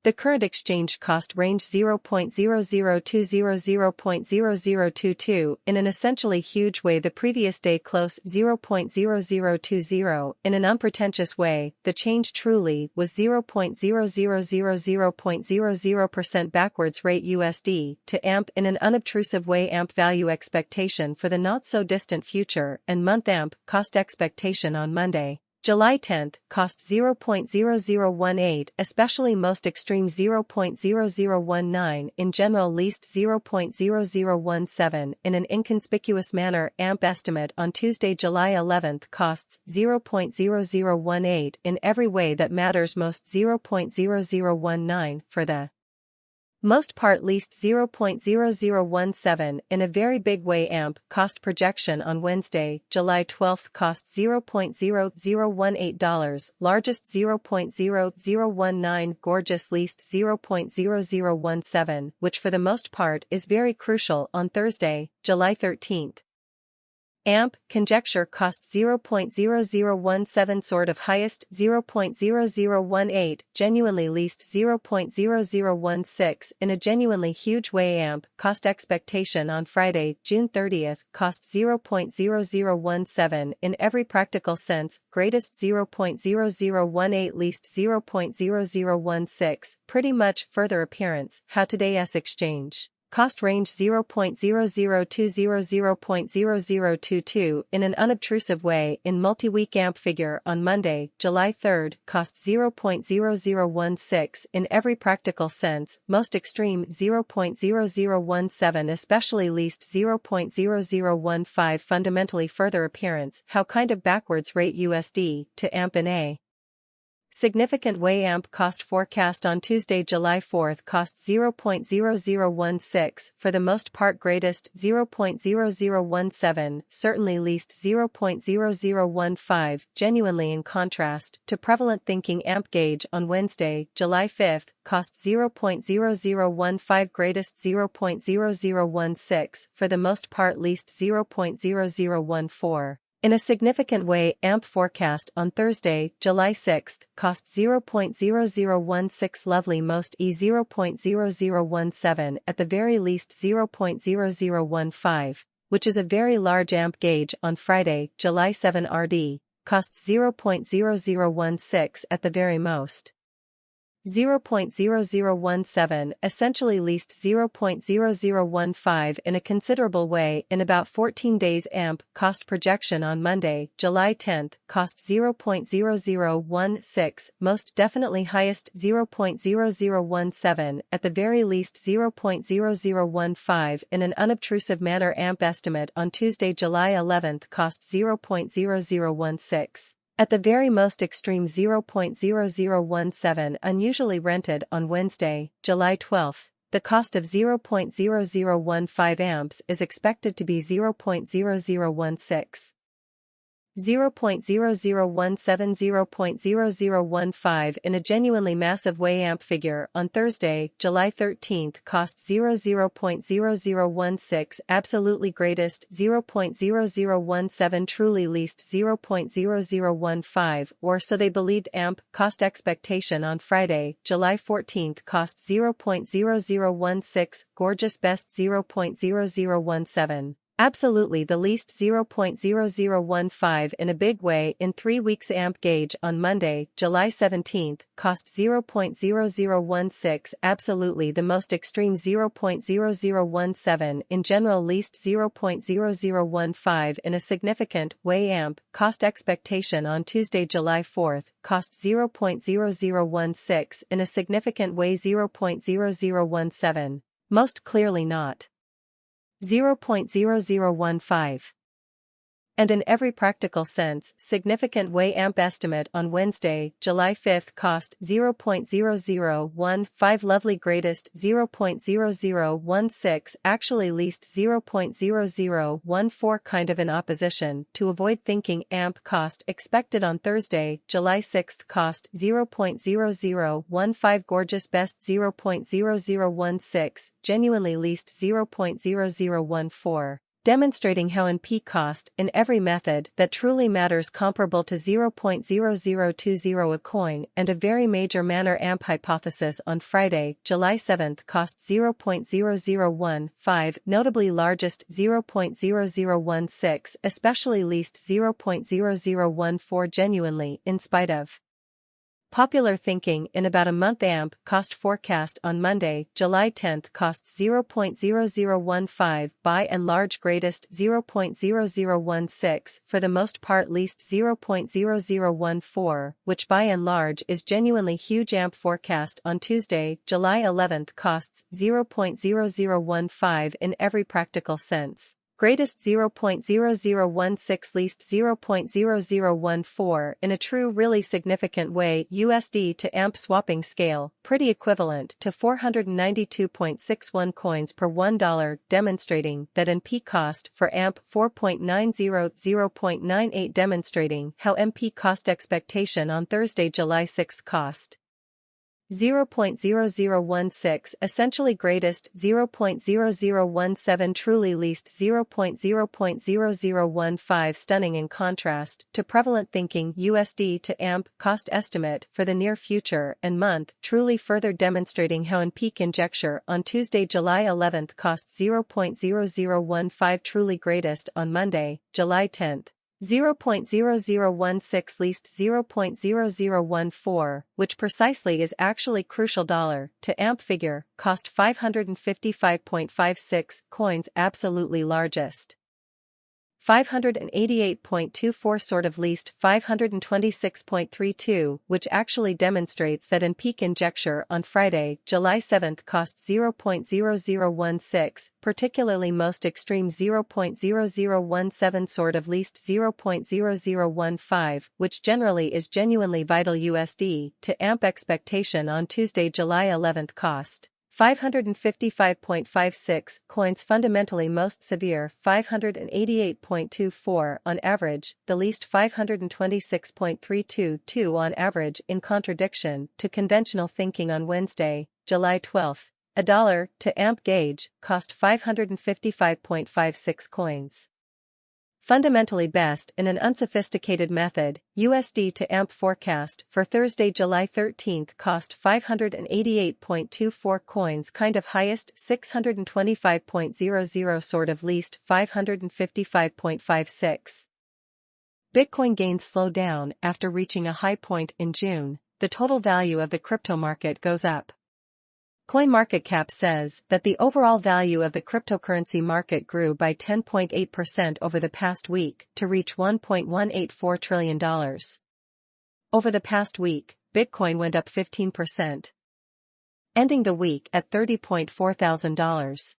The current exchange cost range 0.0020 to 0.0022 in an essentially huge way, the previous day close 0.0020 in an unpretentious way. The change truly was 0.0000.00% backwards rate USD to AMP in an unobtrusive way. AMP value expectation for the not so distant future and month. AMP cost expectation on Monday, July 10th, cost 0.0018, especially most extreme 0.0019, in general least 0.0017, in an inconspicuous manner. AMP estimate on Tuesday, July 11th, costs 0.0018 in every way that matters most, 0.0019 for the most part, least 0.0017 in a very big way. AMP cost projection on Wednesday, July 12th, cost $0.0018, largest 0.0019, gorgeous least 0.0017, which for the most part is very crucial. On Thursday, July 13th, AMP conjecture cost 0.0017, sort of highest 0.0018, genuinely least 0.0016 in a genuinely huge way. AMP cost expectation on Friday, June 30th, cost 0.0017 in every practical sense, greatest 0.0018, least 0.0016, pretty much further appearance. How today's exchange cost range 0.0020 to 0.0022 in an unobtrusive way in multi-week. AMP figure on Monday, July 3rd, cost 0.0016 in every practical sense, most extreme 0.0017, especially least 0.0015, fundamentally further appearance. How kind of backwards rate USD to AMP in a significant way. AMP cost forecast on Tuesday, July 4th, cost 0.0016, for the most part greatest 0.0017, certainly least 0.0015, genuinely in contrast to prevalent thinking. AMP gauge on Wednesday, July 5th, cost 0.0015, greatest 0.0016, for the most part least 0.0014. In a significant way. AMP forecast on Thursday, July 6th, cost 0.0016, lovely most E0.0017, at the very least 0.0015, which is a very large. AMP gauge on Friday, July 7 RD, costs 0.0016, at the very most 0.0017, essentially least 0.0015 in a considerable way in about 14 days. AMP cost projection on Monday, July 10th, cost 0.0016, most definitely highest 0.0017, at the very least 0.0015 in an unobtrusive manner. AMP estimate on Tuesday, July 11th, cost 0.0016. At the very most extreme 0.0017, unusually rented on Wednesday, July 12th. The cost of 0.0015 amps is expected to be 0.0016. 0.0017, 0.0015 in a genuinely massive way. AMP figure on Thursday, July 13th, cost 0.0016, absolutely greatest 0.0017, truly least 0.0015, or so they believed. AMP cost expectation on Friday, July 14th, cost 0.0016, gorgeous best 0.0017. Absolutely the least 0.0015 in a big way in 3 weeks. AMP gauge on Monday, July 17th, cost 0.0016, absolutely the most extreme 0.0017, in general least 0.0015 in a significant way. AMP cost expectation on Tuesday, July 4th, cost 0.0016 in a significant way, 0.0017, most clearly not 0.0015. And in every practical sense, significant way. AMP estimate on Wednesday, July 5th, cost 0.0015, lovely greatest 0.0016, actually least 0.0014, kind of in opposition to avoid thinking. AMP cost expected on Thursday, July 6th, cost 0.0015, gorgeous best 0.0016, genuinely least 0.0014. demonstrating how NP cost in every method that truly matters comparable to 0.0020 a coin and a very major manner AMP hypothesis on Friday, July 7 cost 0.0015, notably largest 0.0016, especially least 0.0014 genuinely in spite of popular thinking in about a month. AMP cost forecast on Monday, July 10 costs 0.0015, by and large greatest 0.0016, for the most part least 0.0014, which by and large is genuinely huge. AMP forecast on Tuesday, July 11 costs 0.0015 in every practical sense. Greatest 0.0016, least 0.0014 in a true really significant way. USD to AMP swapping scale, pretty equivalent to 492.61 coins per $1, demonstrating that NP cost for AMP 4.90, 0.98, demonstrating how NP cost expectation on Thursday, July 6 cost 0.0016, essentially greatest 0.0017, truly least 0.0015, stunning in contrast to prevalent thinking. USD to AMP cost estimate for the near future and month, truly further demonstrating how NP conjecture on Tuesday, July 11 cost 0.0015, truly greatest on Monday, July 10. 0.0016, least 0.0014, which precisely is actually crucial. Dollar to AMP figure, cost 555.56 coins, absolutely largest 588.24, sort of least 526.32, which actually demonstrates that NP conjecture on Friday, July 7 cost 0.0016, particularly most extreme 0.0017, sort of least 0.0015, which generally is genuinely vital. USD to AMP expectation on Tuesday, July 11 cost 555.56 coins, fundamentally most severe 588.24 on average, the least 526.322 on average, in contradiction to conventional thinking. On Wednesday, July 12, a dollar to AMP gauge cost 555.56 coins. Fundamentally best in an unsophisticated method. USD to AMP forecast for Thursday, July 13 cost 588.24 coins, kind of highest 625.00, sort of least 555.56. Bitcoin gains slow down after reaching a high point in June. The total value of the crypto market goes up. CoinMarketCap says that the overall value of the cryptocurrency market grew by 10.8% over the past week to reach $1.184 trillion. Over the past week, Bitcoin went up 15%, ending the week at $30.4 thousand.